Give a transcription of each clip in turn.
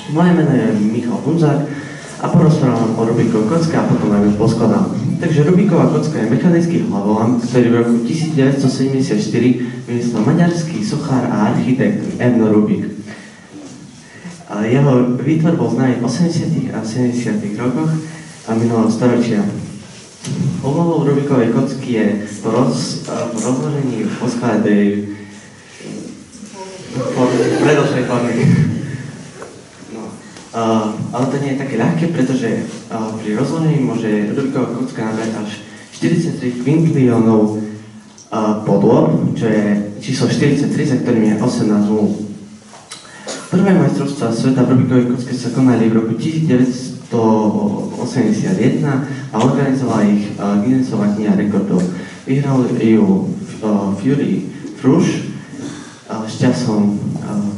Moje meno je Michal Bunzák a porozprávam o Rubikovej kocke a potom aj ju poskladám. Takže Rubiková kocka je mechanický hlavolam, ktorý v roku 1974 vymyslel maďarský sochár a architekt Erno Rubik. Jeho výtvor bol známy v 80. a 70. rokoch a minulého storočia. Úlohou Rubikovej kocky je po rozložení posklade predošlej formy. Ale to nie je také ľahké, pretože pri rozložení môže Rubiková kocka nabrať až 43 kvintiliónov podôb, čo je číslo 43, za ktorým je 18 nul. Prvé majstrovstvá sveta v Rubikovej kocke sa konali v roku 1981 a organizovala ich Guinnessová kniha rekordov. Vyhral ju Fury Fruš s časom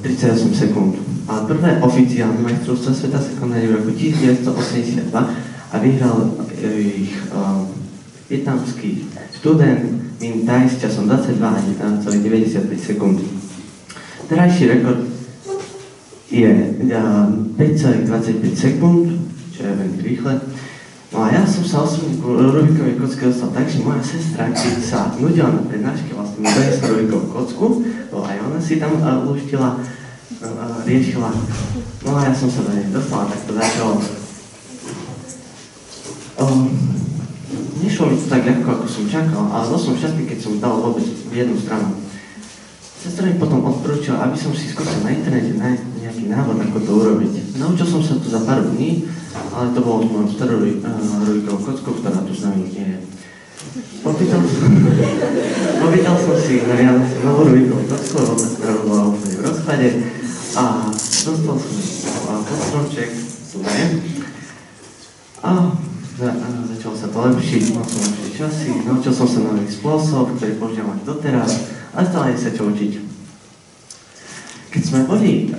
38 sekúnd. Ale prvé oficiálne majstrovstvá sveta sa konali v roku 1982 a vyhral ich vietnamský študent Minh Thai s časom 22 a 95 sekúnd. Terajší rekord je 5,25 sekúnd, čo je veľmi rýchle. No a ja som sa osobne ku Rubikovej kocke dostal tak, že moja sestra, keď sa nudila na prednáške, vlastne mi donesla Rubikovú kocku, bo aj ona si tam luštila, riešila. No a ja som sa do nej dostal, tak to začalo. Nešlo mi to tak ľahko, ako som čakal, ale bol som šťastný, keď som dal vôbec v jednu stranu. Sestra mi potom odporúčila, aby som si skúsil na internete nájsť nejaký návod, ako to urobiť. Naučil som sa to za pár dní, ale to bolo s mojou starou Rubikovou kockou, ktorá tu s nami nie je. Popýtal som si na Vianoce novú Rubikovú kocku, lebo tá stará bola úplne v rozklade a dostal som postromček, a začal sa to lepšiť, mal som lepšie časy, naučil som sa nový spôsob, ktorý používam aj doteraz, ale stále sa čo učiť. Keď sme boli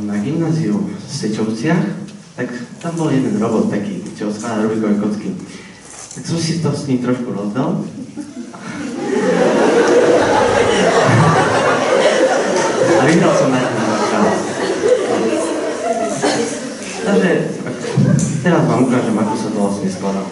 na gymnáziu v Sečovciach, tak tam bol jeden robot taký, čo skladá Rubikové kocky. Tak som si to s ním trošku rozdal. A vyhral som na ňu na čas. Takže teraz vám ukážem, ako sa to vlastne skladá.